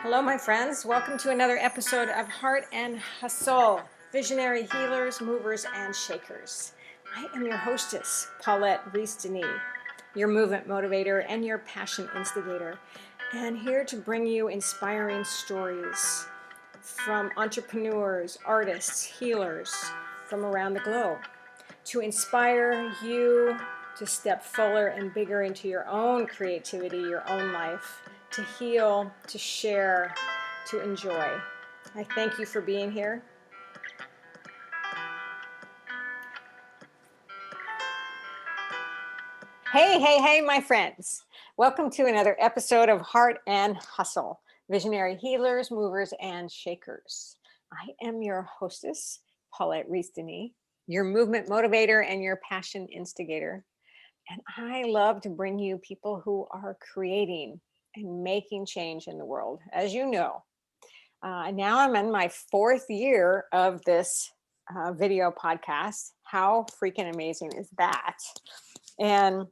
Hello, my friends. Welcome to another episode of Heart and Hustle, Visionary Healers, Movers, and Shakers. I am your hostess, Paulette Rees-Denis, your movement motivator and your passion instigator, and here to bring you inspiring stories from entrepreneurs, artists, healers from around the globe to inspire you to step fuller and bigger into your own creativity, your own life, to heal, to share, to enjoy. I thank you for being here. Hey, my friends. Welcome to another episode of Heart and Hustle, Visionary Healers, Movers, and Shakers. I am your hostess, Paulette Rees-Denis, your movement motivator and your passion instigator. And I love to bring you people who are creating and making change in the world, as you know. Now I'm in my fourth year of this video podcast. How freaking amazing is that? And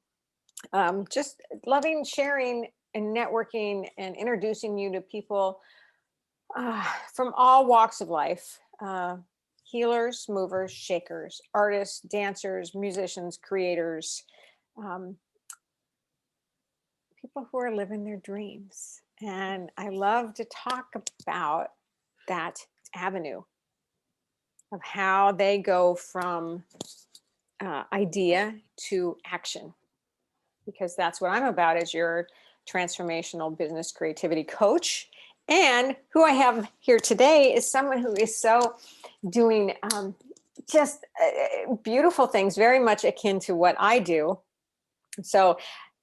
just loving sharing and networking and introducing you to people from all walks of life. Healers, movers, shakers, artists, dancers, musicians, creators, people who are living their dreams. And I love to talk about that avenue of how they go from idea to action, because that's what I'm about as your transformational business creativity coach. And who I have here today is someone who is so doing just beautiful things, very much akin to what I do. So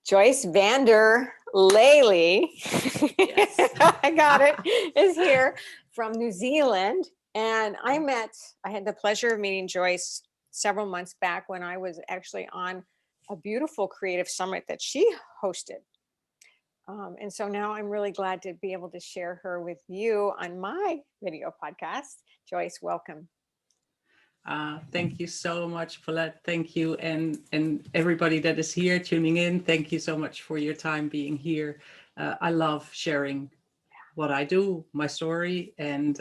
Joyce Vander Lely, yes. I got it, is here from New Zealand. And I had the pleasure of meeting Joyce several months back when I was actually on a beautiful creative summit that she hosted. And so now I'm really glad to be able to share her with you on my video podcast. Joyce, welcome. Thank you so much, Paulette. Thank you. And everybody that is here tuning in, thank you so much for your time being here. I love sharing what I do, my story, and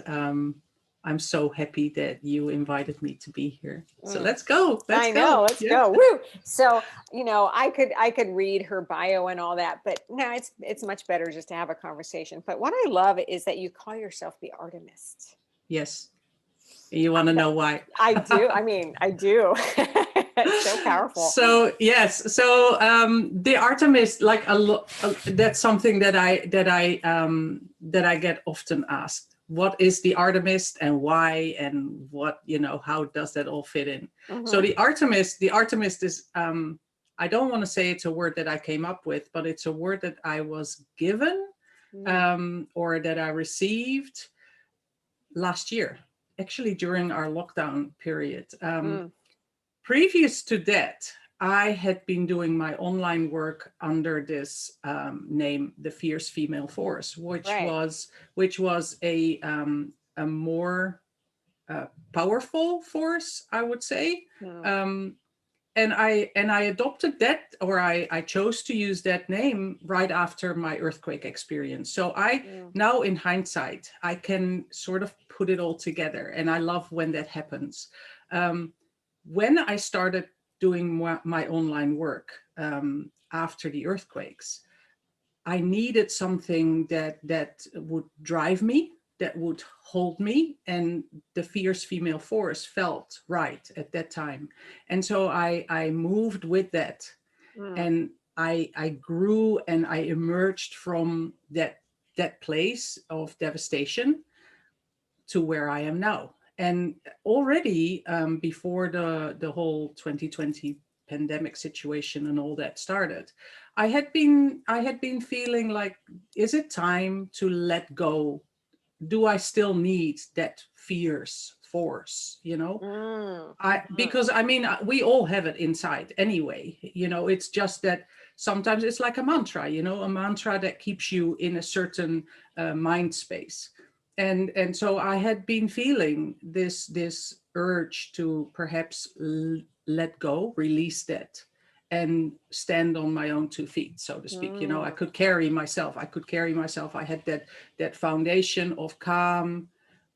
I'm so happy that you invited me to be here. So let's go. Let's go. Woo. So, I could read her bio and all that, but no, it's much better just to have a conversation. But what I love is that you call yourself the Artemist. Yes. You want to know why? I do. I do. It's so powerful. So yes. So the Artemist, like that's something that I get often asked. What is the Artemist and why, and what, how does that all fit in? Mm-hmm. So the Artemist is, I don't want to say it's a word that I came up with, but it's a word that I was given or that I received last year, actually during our lockdown period. Previous to that, I had been doing my online work under this name, the Fierce Female Force, which was a more powerful force, I would say. And I adopted that, or I chose to use that name right after my earthquake experience. So now in hindsight, I can sort of put it all together, and I love when that happens. When I started doing my online work after the earthquakes, I needed something that would drive me, that would hold me, and the Fierce Female Force felt right at that time. And so I moved with that, and I grew and I emerged from that place of devastation to where I am now. And already before the whole 2020 pandemic situation and all that started, I had been feeling like, is it time to let go? Do I still need that fierce force? Because we all have it inside anyway. It's just that sometimes it's like a mantra, a mantra that keeps you in a certain mind space. And so I had been feeling this urge to perhaps let go, release that, and stand on my own 2 feet, so to speak. You know, I could carry myself. I had that foundation of calm,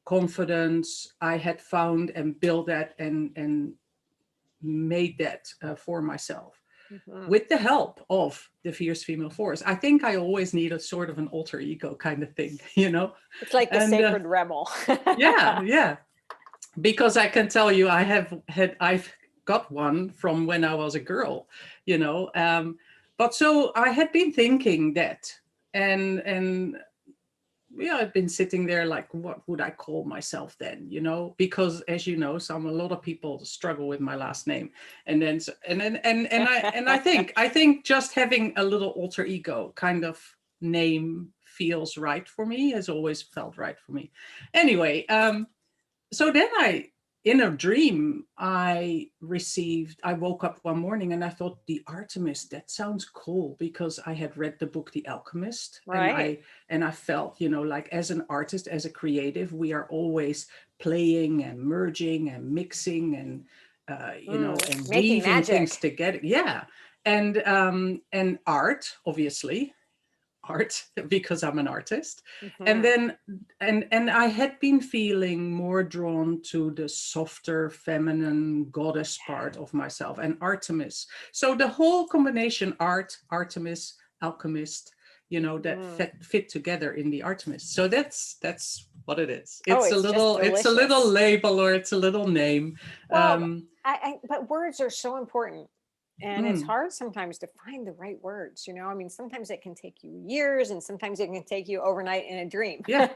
confidence. I had found and built that and made that for myself with the help of the fierce female force. I think I always need a sort of an alter ego kind of thing, you know? It's like the And sacred rebel. yeah. Because I can tell you, I've got one from when I was a girl, you know. But so I had been thinking that, and yeah, I've been sitting there like, what would I call myself then, you know? Because as you know, a lot of people struggle with my last name, and then I think just having a little alter ego kind of name feels right for me, has always felt right for me. Anyway, so then in a dream, I woke up one morning and I thought, the Artemist, that sounds cool, because I had read the book, The Alchemist. Right. And I felt, you know, like as an artist, as a creative, we are always playing and merging and mixing and, you know, and making weaving things magic. together. Yeah. And art, obviously, art, because I'm an artist. And then and I had been feeling more drawn to the softer feminine goddess part of myself, and Artemis. So the whole combination, art, Artemis, alchemist, you know, that fit together in the Artemis. So that's what it is. It's it's a little label, or it's a little name. Well, but words are so important. And it's Mm, hard sometimes to find the right words, you know. I mean, sometimes it can take you years, and sometimes it can take you overnight in a dream. yeah,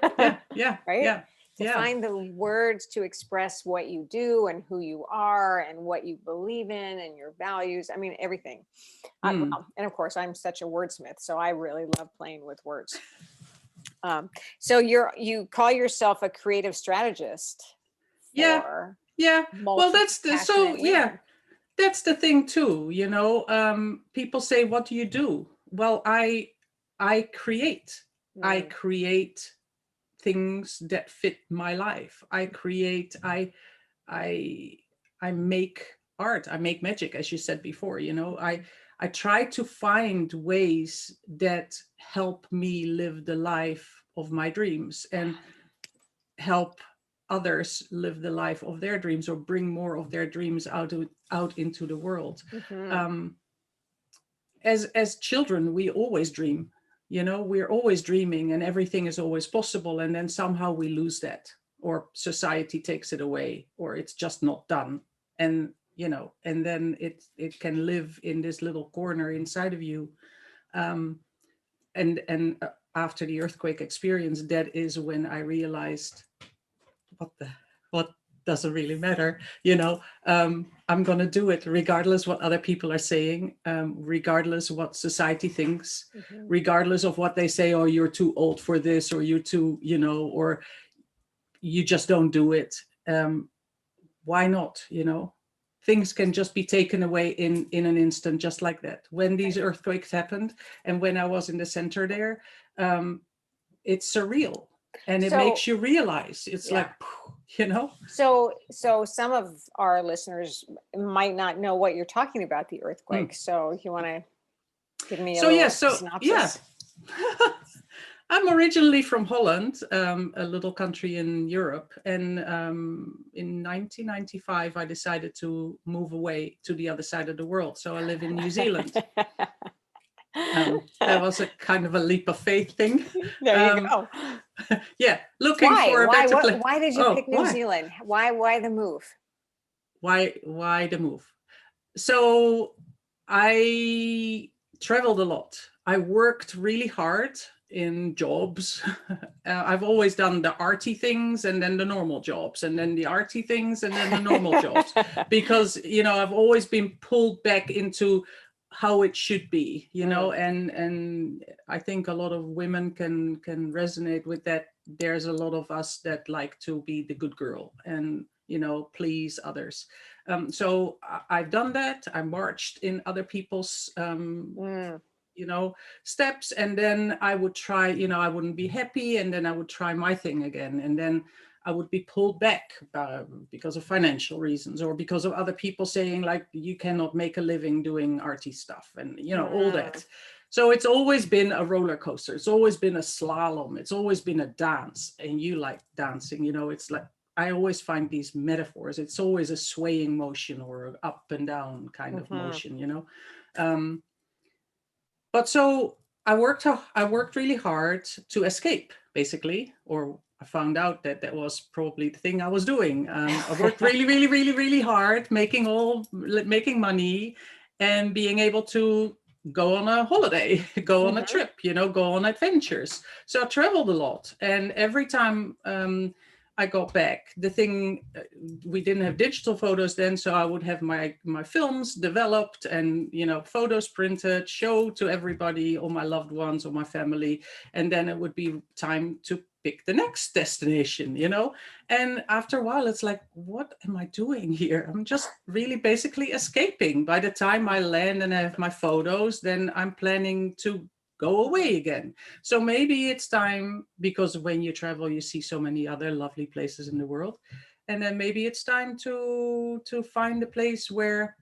Right? To yeah. find the words to express what you do and who you are and what you believe in and your values. I mean, everything. Well, and of course, I'm such a wordsmith, so I really love playing with words. So you call yourself a creative strategist Yeah, for yeah. Well, multi-passionate women. That's the thing too, you know. People say, what do you do? Well, I create. I create things that fit my life. I I make art. I make magic, as you said before, you know. I try to find ways that help me live the life of my dreams, and help others live the life of their dreams, or bring more of their dreams out into the world. Um, as children, we always dream, you know, we're always dreaming, and everything is always possible, and then somehow we lose that, or society takes it away, or it's just not done. And you know, and then it can live in this little corner inside of you. And after the earthquake experience, that is when I realized, what doesn't really matter, you know. I'm going to do it regardless what other people are saying, regardless what society thinks, regardless of what they say, oh, you're too old for this, or you're too, you know, or you just don't do it. Why not, you know? Things can just be taken away in an instant, just like that. When these earthquakes happened, and when I was in the center there, it's surreal, and it makes you realize, it's like, you know. So some of our listeners might not know what you're talking about, the earthquake. So you want to give me a little synopsis? I'm originally from Holland, a little country in Europe, and in 1995 I decided to move away to the other side of the world. So I live in New Zealand. That was a kind of a leap of faith thing. There you go. Yeah, looking for a better place. Why did you pick New Zealand? Why the move? Why the move? So I traveled a lot. I worked really hard in jobs. I've always done the arty things, and then the normal jobs, and then the arty things, and then the normal jobs, because, you know, I've always been pulled back into how it should be, you know. And I think a lot of women can resonate with that. There's a lot of us that like to be the good girl and, you know, please others. So I've done that. I marched in other people's you know, steps, and then I would try, you know, I wouldn't be happy, and then I would try my thing again, and then I would be pulled back because of financial reasons, or because of other people saying like, you cannot make a living doing arty stuff, and all that. So it's always been a roller coaster. It's always been a slalom. It's always been a dance. And you like dancing, it's like, I always find these metaphors. It's always a swaying motion or an up and down kind of motion, But so I worked really hard to escape, basically, or I found out that that was probably the thing I was doing. I worked really, really, really, really hard, making money, and being able to go on a holiday, go on a trip, go on adventures. So I traveled a lot, and every time I got back, we didn't have digital photos then, so I would have my films developed and photos printed, show to everybody, all my loved ones or my family, and then it would be time to pick the next destination, and after a while it's like, what am I doing here? I'm just really basically escaping. By the time I land and I have my photos, then I'm planning to go away again. So maybe it's time, because when you travel you see so many other lovely places in the world, and then maybe it's time to find a place where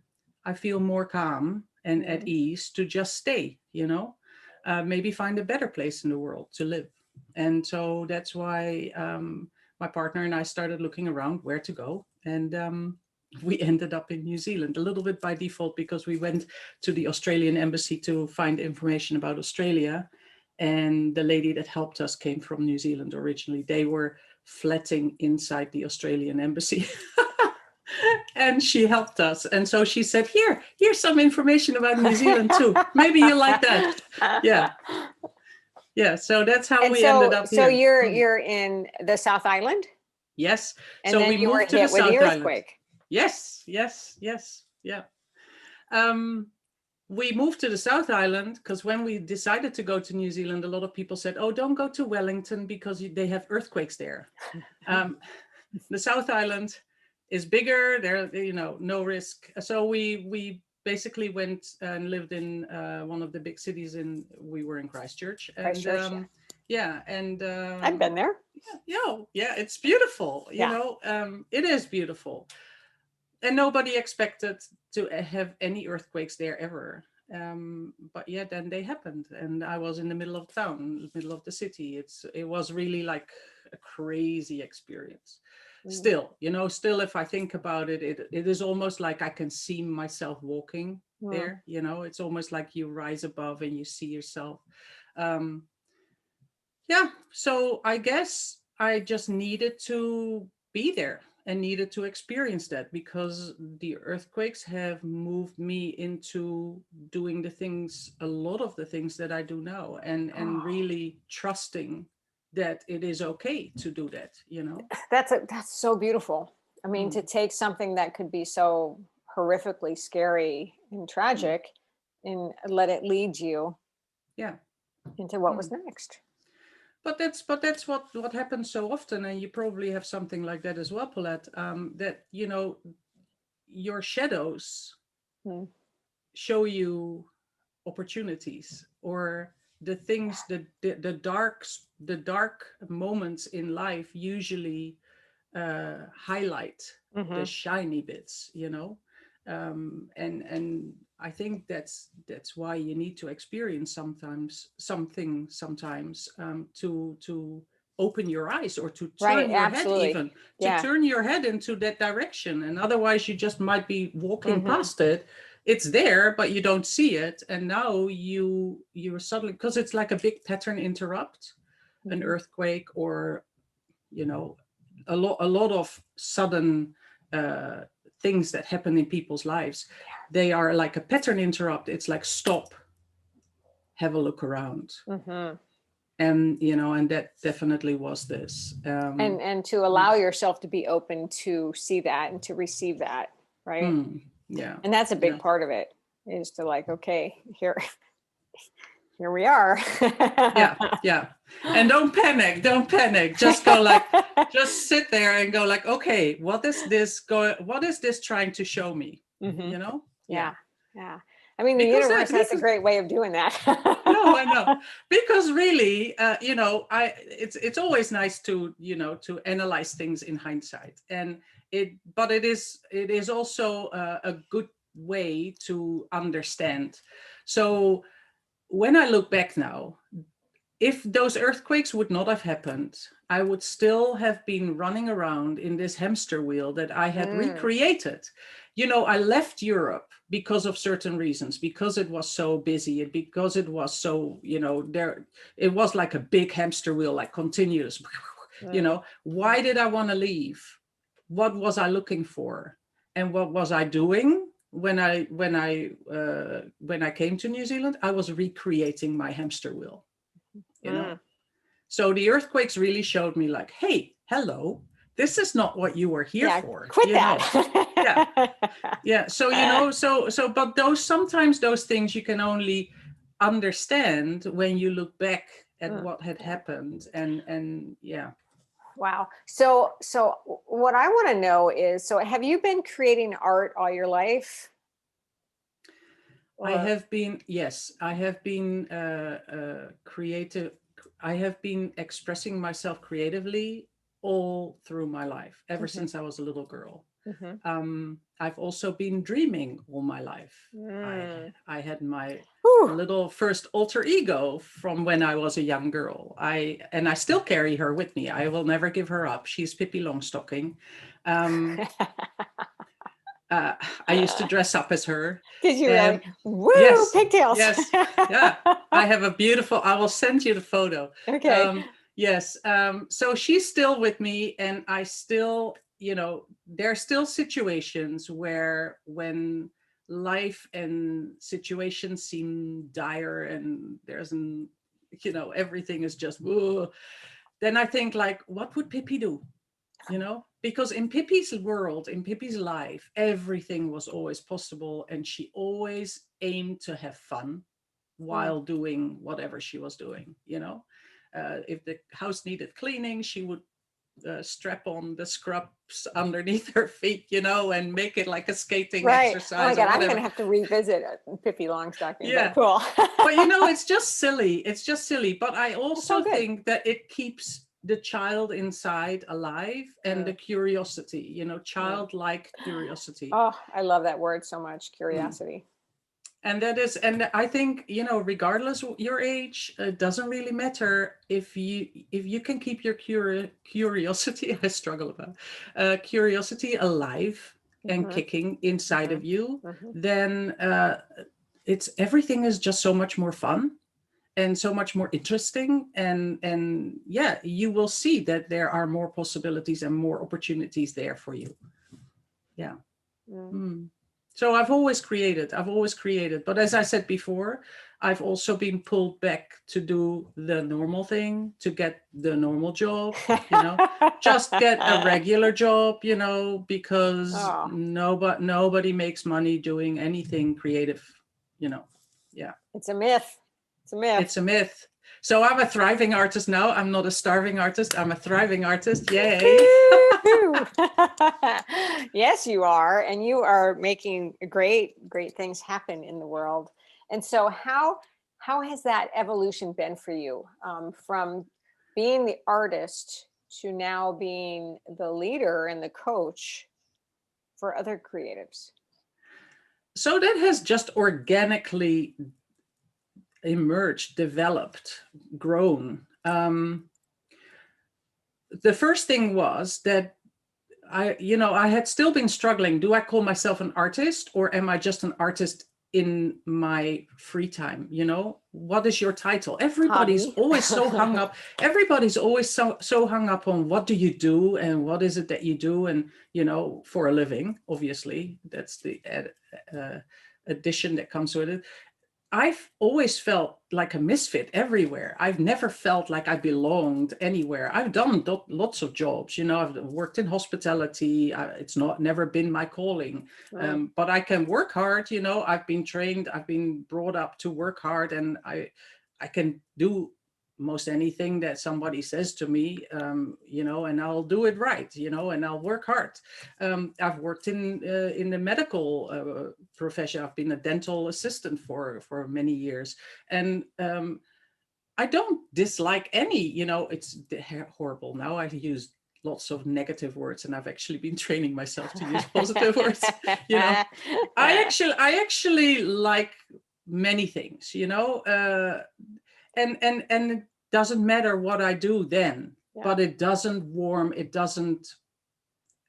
I feel more calm and at ease to just stay, maybe find a better place in the world to live. And so that's why my partner and I started looking around where to go, and we ended up in New Zealand, a little bit by default, because we went to the Australian embassy to find information about Australia. And the lady that helped us came from New Zealand originally. They were flatting inside the Australian embassy. And she helped us. And so she said, here's some information about New Zealand too. Maybe you like that. Yeah. Yeah, so that's how we ended up here. So you're in the South Island? Yes. And so then we you were moved to hit the with South the Island. earthquake. Yes. Yeah. We moved to the South Island because when we decided to go to New Zealand, a lot of people said, oh, don't go to Wellington because they have earthquakes there. The South Island is bigger. There, no risk. So we basically went and lived in one of the big cities. We were in Christchurch. And, yeah. And I've been there. Yeah, it's beautiful. It is beautiful. And nobody expected to have any earthquakes there ever. But yeah, then they happened. And I was in the middle of town, middle of the city. It was really like a crazy experience. Still, if I think about it, it is almost like I can see myself walking there. It's almost like you rise above and you see yourself. Yeah, so I guess I just needed to be there and needed to experience that, because the earthquakes have moved me into doing a lot of the things that I do now, and really trusting that it is okay to do that, That's so beautiful. I mean, to take something that could be so horrifically scary and tragic and let it lead you into what was next. But that's what happens so often, and you probably have something like that as well, Paulette. That your shadows show you opportunities, or the things that the dark moments in life usually highlight the shiny bits, and I think that's why you need to experience something sometimes to open your eyes, or to turn your head, even to turn your head into that direction. And otherwise you just might be walking past it. It's there, but you don't see it. And now you're suddenly, because it's like a big pattern interrupt, an earthquake, or a lot of sudden things that happen in people's lives. They are like a pattern interrupt. It's like, stop, have a look around. And and that definitely was this. And to allow yourself to be open to see that and to receive that, right? Yeah. And that's a big part of it, is to like, okay, here we are. Yeah. And don't panic. Just go like, just sit there and go like, okay, what is this trying to show me? Yeah. I mean, the because universe has a great way of doing that. no, I know, because really, it's always nice to, to analyze things in hindsight, and but it is also a good way to understand. So when I look back now, if those earthquakes would not have happened, I would still have been running around in this hamster wheel that I had recreated. I left Europe because of certain reasons, because it was so busy, and because it was so, it was like a big hamster wheel, like continuous. Why did I want to leave? What was I looking for? And what was I doing? When I came to New Zealand, I was recreating my hamster wheel. So the earthquakes really showed me, like, hey, hello, this is not what you were here for. Quit that. Yeah. So but sometimes those things you can only understand when you look back at what had happened, and yeah. Wow. So what I want to know is, so have you been creating art all your life? I have been creative. I have been expressing myself creatively all through my life, ever since I was a little girl. I've also been dreaming all my life. I had my little first alter ego from when I was a young girl. I still carry her with me. I will never give her up. She's Pippi Longstocking. I used to dress up as her. Did you really? Woo, yes, pigtails. Yes, yeah. I have a beautiful, I will send you the photo. Okay. Yes. So she's still with me, and I still, there are still situations where, when life and situations seem dire and everything is just, whoa, then I think, like, what would Pippi do? Because in Pippi's world, in Pippi's life, everything was always possible, and she always aimed to have fun while doing whatever she was doing. If the house needed cleaning, she would strap on the scrubs underneath her feet, and make it like a skating exercise. Oh my God, I'm going to have to revisit Pippi Longstocking. Yeah, cool. But it's just silly. It's just silly. But I also think that it keeps the child inside alive, and the curiosity, childlike curiosity. Oh, I love that word so much, curiosity. And I think, regardless of your age, it doesn't really matter if you can keep your curiosity, I struggle about curiosity alive and kicking inside of you, then everything is just so much more fun and so much more interesting, and yeah, you will see that there are more possibilities and more opportunities there for you. Yeah. So I've always created, but as I said before, I've also been pulled back to do the normal thing, to get the normal job, just get a regular job, because nobody makes money doing anything creative, yeah. It's a myth. It's a myth. So I'm a thriving artist now. I'm not a starving artist. I'm a thriving artist. Yay. Yes, you are. And you are making great things happen in the world. And so how has that evolution been for you, from being the artist to now being the leader and the coach for other creatives? So that has just organically emerged, developed, grown. The first thing was that I had still been struggling. Do I call myself an artist, or am I just an artist in my free time? What is your title? Everybody's always so hung up. Everybody's always so hung up on what do you do and what is it that you do, and for a living. Obviously, that's the addition that comes with it. I've always felt like a misfit everywhere. I've never felt like I belonged anywhere. I've done lots of jobs, I've worked in hospitality. It's never been my calling, but I can work hard. I've been trained, I've been brought up to work hard, and I can do most anything that somebody says to me, and I'll do it right, and I'll work hard. I've worked in the medical profession. I've been a dental assistant for many years, and I don't dislike any. It's horrible. Now I use lots of negative words, and I've actually been training myself to use positive words. I actually like many things, and it doesn't matter what I do then, but it doesn't warm, it doesn't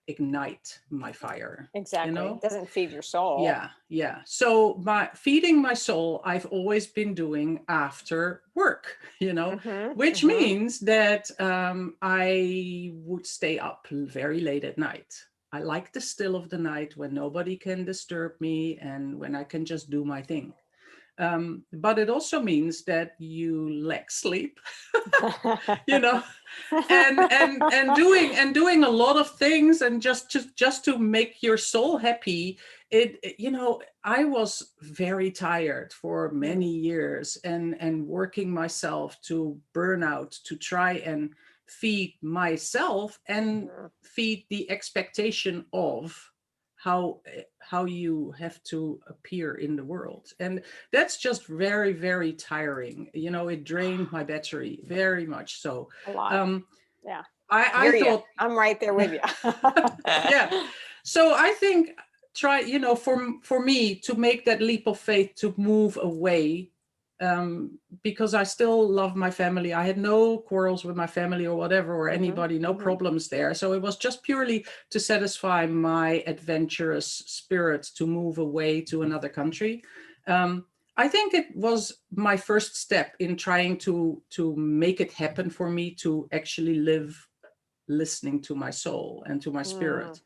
ignite my fire. Exactly. It doesn't feed your soul. Yeah. So feeding my soul, I've always been doing after work, which means that I would stay up very late at night. I like the still of the night when nobody can disturb me and when I can just do my thing. But it also means that you lack sleep, and doing a lot of things, and just to make your soul happy. I was very tired for many years, and working myself to burnout to try and feed myself and feed the expectation of how you have to appear in the world. And that's just very, very tiring. It drained my battery very much so. A lot. Yeah. I thought I'm right there with you. Yeah. So I think for me to make that leap of faith to move away, because I still love my family. I had no quarrels with my family or whatever, or anybody, no problems there. So it was just purely to satisfy my adventurous spirit to move away to another country. I think it was my first step in trying to make it happen for me to actually live listening to my soul and to my spirit.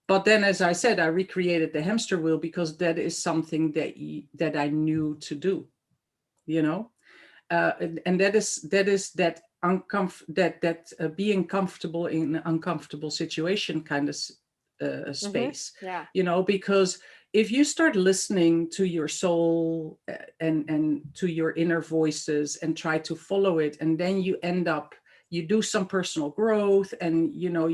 But then, as I said, I recreated the hamster wheel because that is something that I knew to do. And that is being comfortable in an uncomfortable situation kind of space. Because if you start listening to your soul and to your inner voices and try to follow it, and then you do some personal growth, and you know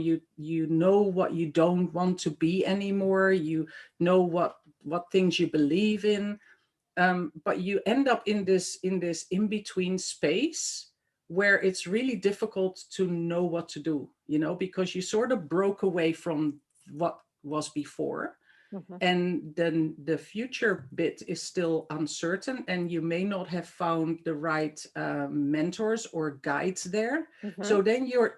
what you don't want to be anymore, you know what things you believe in. But you end up in this in-between space where it's really difficult to know what to do, because you sort of broke away from what was before. And then the future bit is still uncertain, and you may not have found the right mentors or guides there. So then you're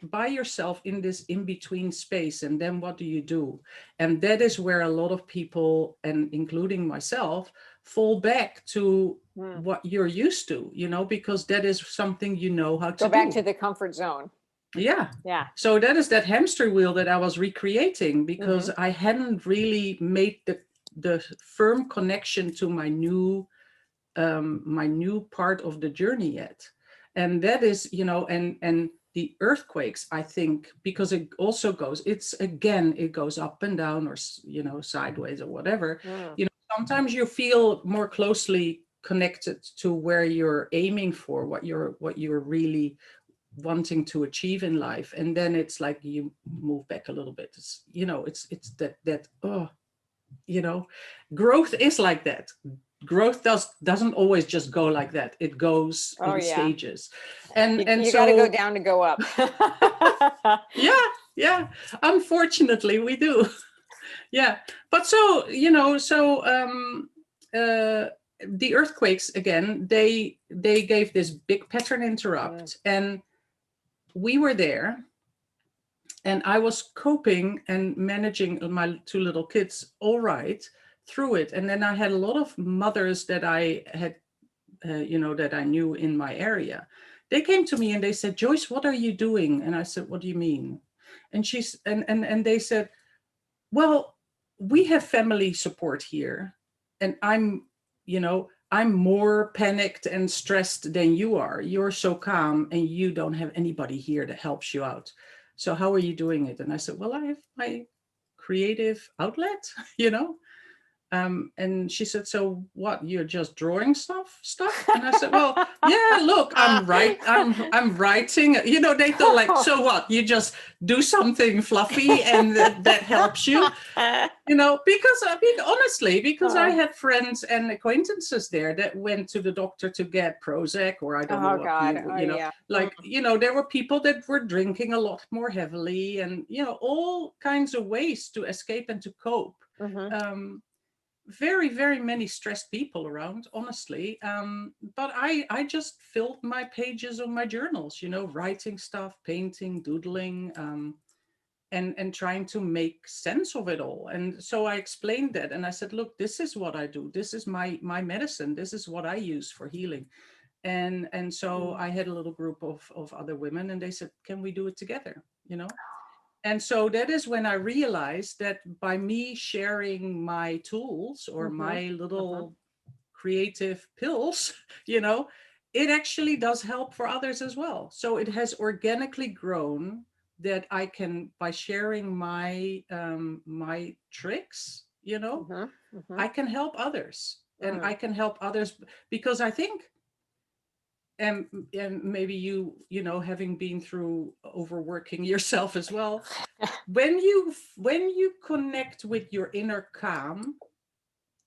by yourself in this in-between space, and then what do you do? And that is where a lot of people, and including myself, fall back to what you're used to, because that is something how to go back to the comfort zone. Yeah. So that is that hamster wheel that I was recreating, because I hadn't really made the firm connection to my new part of the journey yet. And that is, and the earthquakes, I think, because it also it goes up and down, or sideways or whatever. Sometimes you feel more closely connected to where you're aiming for, what you're really wanting to achieve in life, and then it's like you move back a little bit. It's growth is like that. Growth doesn't always just go like that. It goes in stages, and you so got to go down to go up. yeah, unfortunately we do. Yeah, but the earthquakes, again, they gave this big pattern interrupt, and we were there, and I was coping and managing my two little kids all right through it. And then I had a lot of mothers that I had, that I knew in my area. They came to me and they said, "Joyce, what are you doing?" And I said, "What do you mean?" And and they said, "Well, we have family support here, and I'm more panicked and stressed than you are. You're so calm, and you don't have anybody here that helps you out. So how are you doing it?" And I said, "Well, I have my creative outlet, And she said, so what, you're just drawing stuff? And I said, well, yeah, look, I'm writing, they thought like, so what, you just do something fluffy and that helps you, because I mean, honestly, because I had friends and acquaintances there that went to the doctor to get Prozac, or I don't know Oh what God. Oh yeah. there were people that were drinking a lot more heavily, and, all kinds of ways to escape and to cope. Very, very many stressed people around, honestly. But I just filled my pages of my journals, writing stuff, painting, doodling, and trying to make sense of it all. And so I explained that, and I said, look, this is what I do. This is my medicine. This is what I use for healing. And so I had a little group of other women, and they said, can we do it together? And so that is when I realized that by me sharing my tools or my little creative pills, it actually does help for others as well. So it has organically grown that I can, by sharing my my tricks, I can help others, and I can help others because I think, and maybe having been through overworking yourself as well, when you connect with your inner calm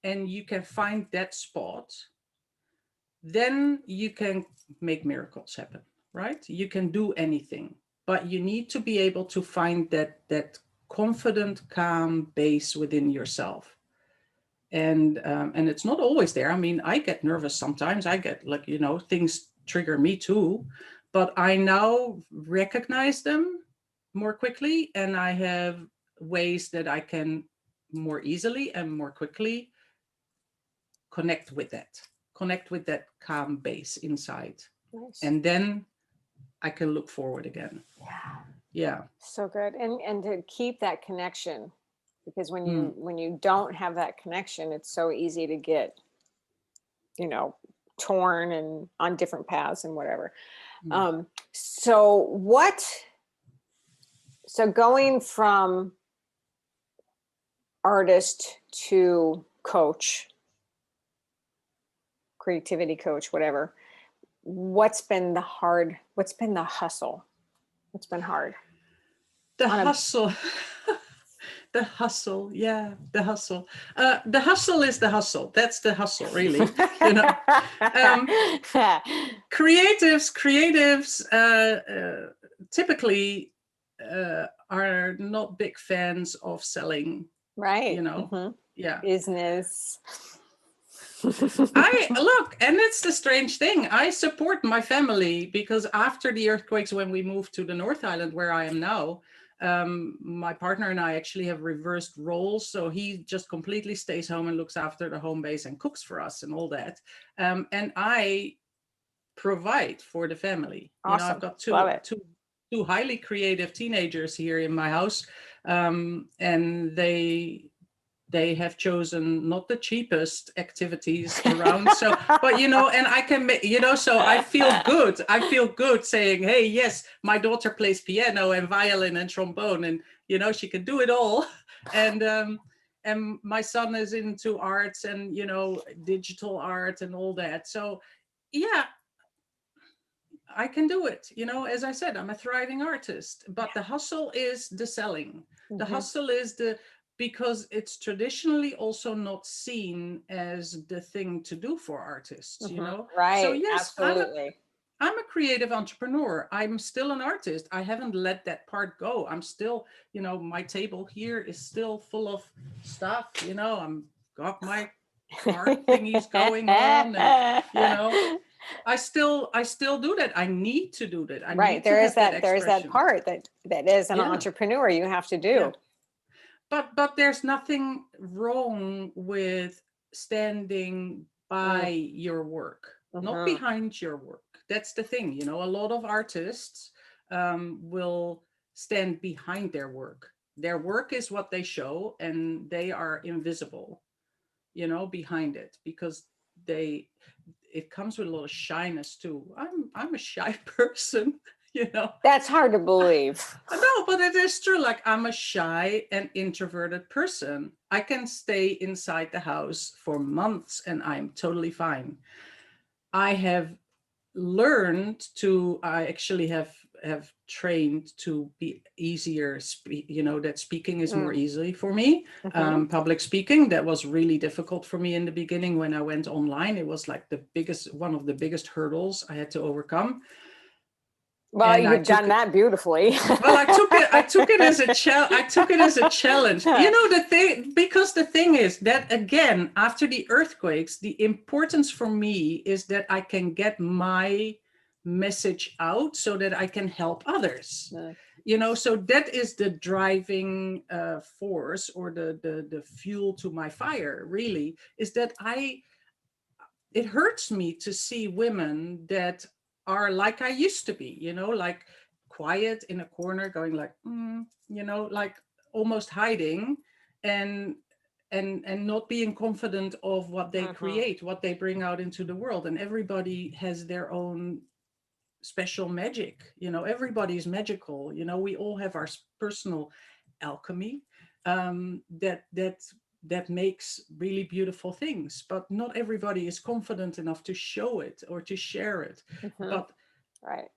and you can find that spot, then you can make miracles happen, right? You can do anything, but you need to be able to find that confident, calm base within yourself. And it's not always there. I mean, I get nervous sometimes. I get like, things trigger me too, but I now recognize them more quickly, and I have ways that I can more easily and more quickly connect with that calm base inside. Nice. And then I can look forward again. Yeah. So good. And to keep that connection, because when you don't have that connection, it's so easy to get, torn and on different paths and whatever. So going from artist to coach, creativity coach, whatever, what's been the hustle? What's been hard? The hustle. The hustle. Yeah, the hustle. The hustle is the hustle. That's the hustle, really. Creatives typically are not big fans of selling. Right. Yeah. Business. Look, and it's the strange thing. I support my family because after the earthquakes, when we moved to the North Island, where I am now, my partner and I actually have reversed roles. So he just completely stays home and looks after the home base and cooks for us and all that. And I provide for the family. Awesome. I've got two highly creative teenagers here in my house, and they have chosen not the cheapest activities around. So, but, and I can, so I feel good. I feel good saying, hey, yes, my daughter plays piano and violin and trombone, and, she can do it all. And my son is into arts and, digital art and all that. So, yeah, I can do it. As I said, I'm a thriving artist, but the hustle is the selling. The hustle is because it's traditionally also not seen as the thing to do for artists, Right. So yes, absolutely. I'm a creative entrepreneur. I'm still an artist. I haven't let that part go. I'm still, my table here is still full of stuff, I'm got my art thingies going on, and, I still do that. I need to do that. Right. There is that part that is an entrepreneur you have to do. Yeah. But there's nothing wrong with standing by your work, not behind your work. That's the thing. A lot of artists will stand behind their work. Their work is what they show, and they are invisible, behind it, because it comes with a lot of shyness too. I'm a shy person, you know. That's hard to believe. No, but it is true. Like, I'm a shy and introverted person. I can stay inside the house for months and I'm totally fine. I have learned to, I actually have trained to be easier, that speaking is more easily for me. Mhm. Public speaking, that was really difficult for me in the beginning when I went online. It was like one of the biggest hurdles I had to overcome. Well, And I you've took done that beautifully. Well, I took it as a challenge. The thing, because the thing is that, again, after the earthquakes, the importance for me is that I can get my message out so that I can help others. So that is the driving force, or the fuel to my fire, really, is that it hurts me to see women that are like I used to be, like quiet in a corner, going like, like almost hiding, and not being confident of what they create, what they bring out into the world. And everybody has their own special magic. Everybody's magical. We all have our personal alchemy, that makes really beautiful things, but not everybody is confident enough to show it or to share it. But Right.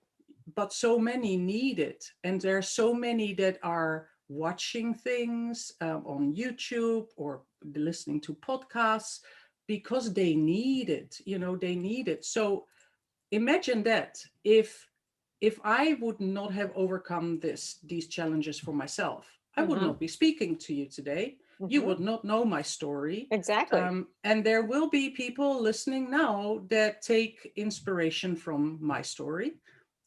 but so many need it, and there are so many that are watching things on YouTube or listening to podcasts because they need it. They need it. So imagine that if I would not have overcome these challenges for myself, I would not be speaking to you today. You would not know my story. Exactly. And there will be people listening now that take inspiration from my story,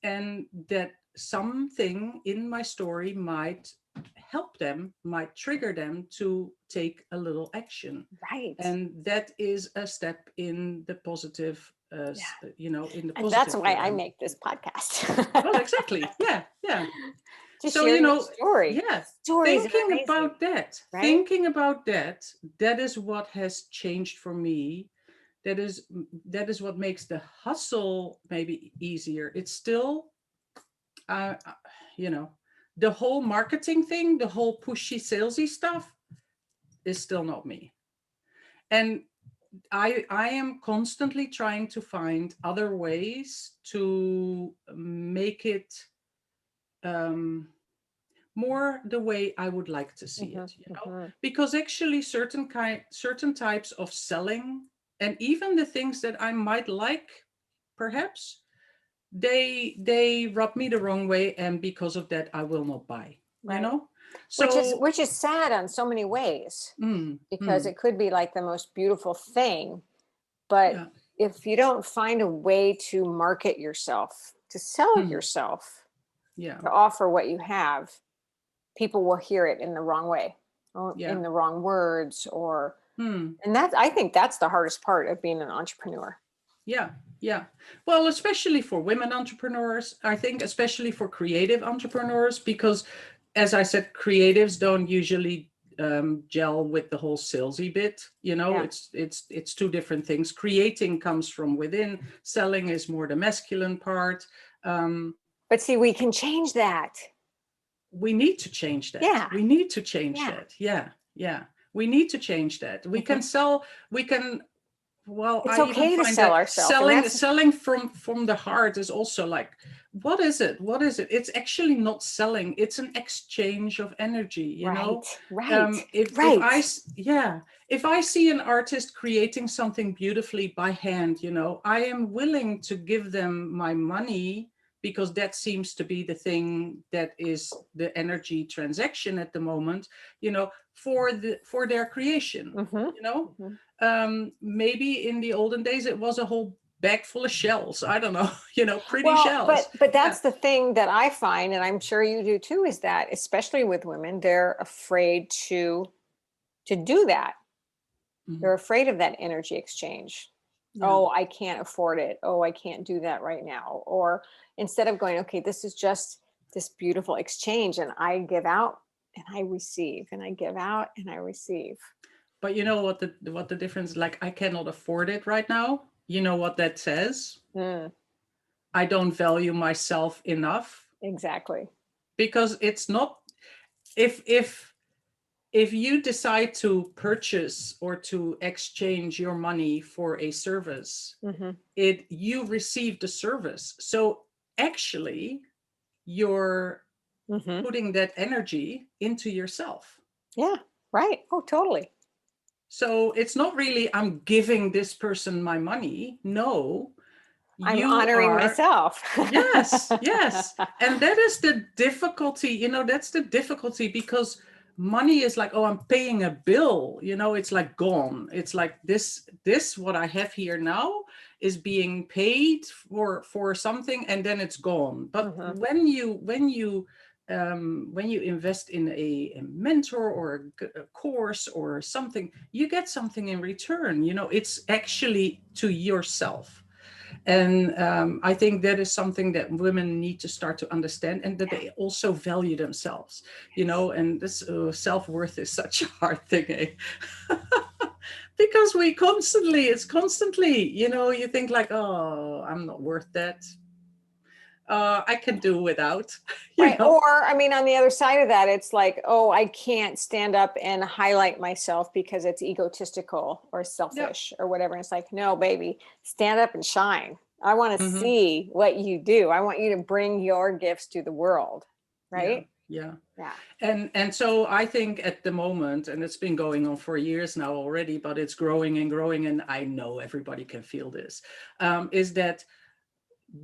and that something in my story might help them, might trigger them to take a little action. Right. And that is a step in the positive, in the And that's positive why I realm. make this podcast. Well, exactly. Yeah. To So, share your story. yeah, Stories are thinking amazing, about that, right? that is what has changed for me. That is what makes the hustle maybe easier. It's still, you know, the whole marketing thing, the whole pushy, salesy stuff is still not me. And I am constantly trying to find other ways to make it more the way I would like to see it, because actually certain types of selling, and even the things that I might like, perhaps they rub me the wrong way, and because of that I will not buy. Right. So Which is sad on so many ways, because it could be like the most beautiful thing, but yeah, if you don't find a way to market yourself, to sell yourself, yeah, to offer what you have, people will hear it in the wrong way, or yeah. in the wrong words, or and I think that's the hardest part of being an entrepreneur. Yeah. Well, especially for women entrepreneurs, I think, especially for creative entrepreneurs, because, as I said, creatives don't usually gel with the whole salesy bit. It's two different things. Creating comes from within. Selling is more the masculine part. But see, we can change that. We need to change that. Yeah. We need to change Yeah. that. Yeah. We need to change that. We can sell. We can. Well, It's I even okay to find sell that ourselves. selling from the heart is also like, what is it? It's actually not selling. It's an exchange of energy. If I see an artist creating something beautifully by hand, I am willing to give them my money, because that seems to be the thing that is the energy transaction at the moment, for their creation. Maybe in the olden days it was a whole bag full of shells. I don't know, pretty shells. But that's the thing that I find, and I'm sure you do too, is that especially with women, they're afraid to do that. They're afraid of that energy exchange. Yeah. Oh, I can't afford it. Oh, I can't do that right now. Or instead of going, okay, this is just this beautiful exchange, and I give out and I receive, and I give out and I receive. But you know what the difference, like, I cannot afford it right now. You know what that says? I don't value myself enough Exactly. Because it's not, if you decide to purchase or to exchange your money for a service, Hmm. you receive the service. So actually, you're Hmm. putting that energy into yourself. Yeah. Right. Oh, totally. So it's not really, I'm giving this person my money. No, I'm you honoring are. myself. Yes, yes. And that is the difficulty, that's the difficulty, because money is like, oh, I'm paying a bill, it's like gone. It's like this what I have here now is being paid for something, and then it's gone. But Hmm. when you invest in a mentor or a course or something, you get something in return. It's actually to yourself. And I think that is something that women need to start to understand, and that they also value themselves, and this self-worth is such a hard thing, eh? Because it's constantly, you think like, oh, I'm not worth that. I can do without, Right. Or, I mean, on the other side of that, it's like, oh, I can't stand up and highlight myself because it's egotistical or Yeah. selfish or whatever. And it's like, no, baby, stand up and shine. I want to Hmm. see what you do. I want you to bring your gifts to the world. Yeah. Right. Yeah. Yeah. And so I think at the moment, and it's been going on for years now already, but it's growing and growing, and I know everybody can feel this, is that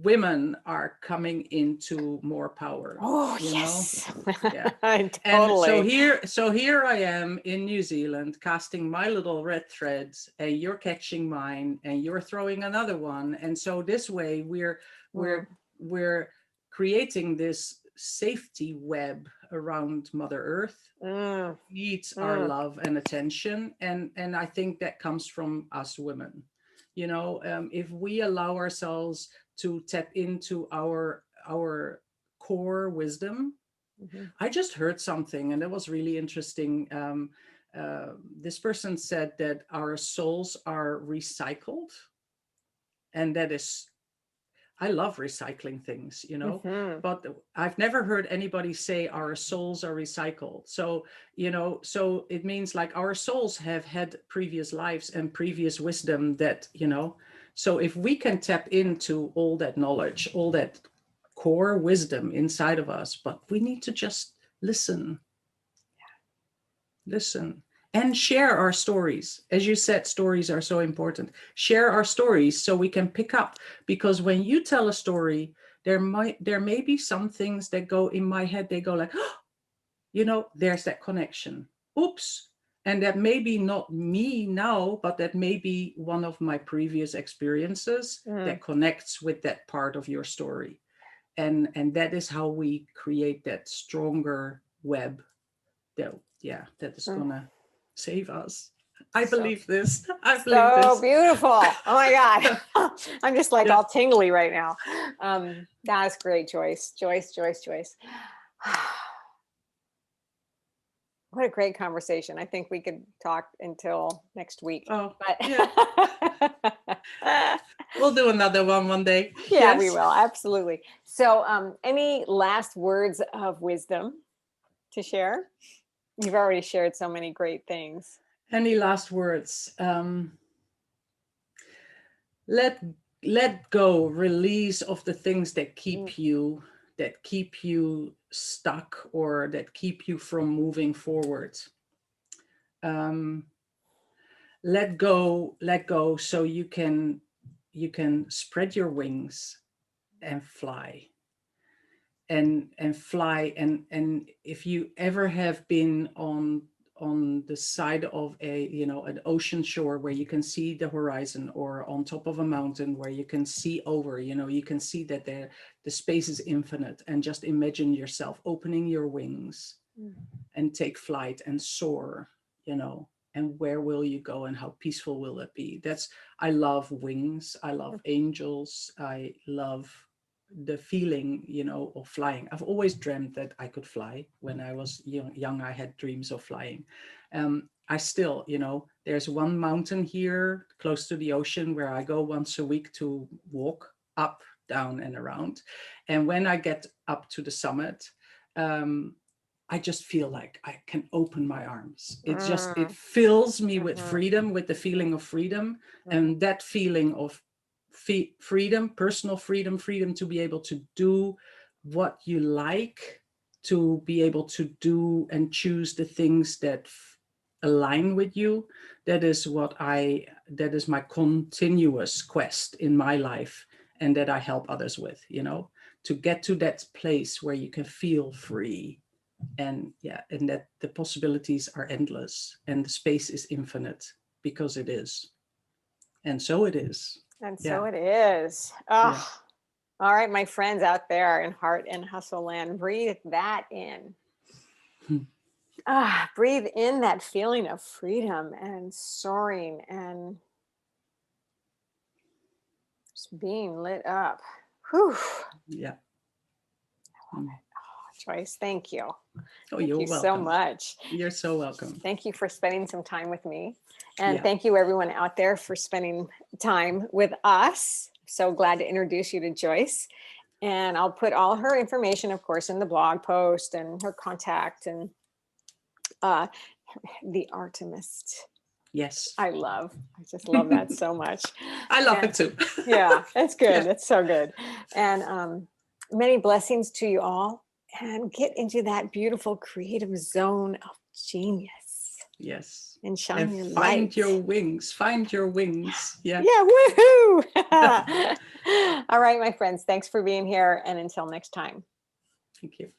women are coming into more power, Oh, you know? yes. Yeah. And Totally. so here I am in New Zealand casting my little red threads, and you're catching mine, and you're throwing another one. And so this way Mm, we're creating this safety web around Mother Earth. mm, Needs our mm. love and attention, and I think that comes from us women. If we allow ourselves to tap into our core wisdom. Mhm. I just heard something, and it was really interesting. This person said that our souls are recycled, and that is, I love recycling things, Mhm. but I've never heard anybody say our souls are recycled. So it means like our souls have had previous lives and previous wisdom so if we can tap into all that knowledge, all that core wisdom inside of us, but we need to just listen and share our stories. As you said, stories are so important. Share our stories so we can pick up, because when you tell a story, there may be some things that go in my head, they go like, oh, there's that connection. Oops. And that may be not me now, but that may be one of my previous experiences Mm. that connects with that part of your story. And that is how we create that stronger web that is Mm. gonna save us. I So, believe this. I believe so this. beautiful. Oh my God. I'm just like Yeah. all tingly right now. That's great, Joyce. Joyce. What a great conversation. I think we could talk until next week. Oh, yeah. But We'll do another one day. yeah, we Yes. will. Absolutely. So, any last words of wisdom to share? You've already shared so many great things. Any last words? Let let go, release of the things that Mm, keep you stuck, or that keep you from moving forward. Um, let go, so you can spread your wings and fly. And fly. And if you ever have been on the side of an ocean shore, where you can see the horizon, or on top of a mountain where you can see over, you can see that the space is infinite, and just imagine yourself opening your wings mm, and take flight and soar. And where will you go, and how peaceful will it be? I love wings, I love angels, I love the feeling, of flying. I've always dreamt that I could fly. When I was young, I had dreams of flying. I still, there's one mountain here close to the ocean where I go once a week to walk up down and around. And when I get up to the summit, I just feel like I can open my arms. It fills me with freedom, with the feeling of freedom. And that feeling of freedom, personal freedom, freedom to be able to do what you like, to be able to do and choose the things that align with you. That is my continuous quest in my life, and that I help others with, to get to that place where you can feel free. And that the possibilities are endless and the space is infinite, because it is. And so it is. And so it is. Oh, Yeah. All right, my friends out there in Heart and Hustle Land, breathe that in. Breathe in that feeling of freedom and soaring and just being lit up. Whew. Yeah. Joyce, thank you. Oh, Thank you're you welcome. so much. You're so welcome. Thank you for spending some time with me. And thank you everyone out there for spending time with us. So glad to introduce you to Joyce. And I'll put all her information, of course, in the blog post and her contact and the Artemist. Yes. I just love that so much. I love it too. Yeah, that's good. Yeah. That's so good. And many blessings to you all, and get into that beautiful creative zone of genius. Yes. And shine And your find light. your wings. Find your wings. Yeah. Yeah, woohoo! All right, my friends, thanks for being here. And until next time. Thank you.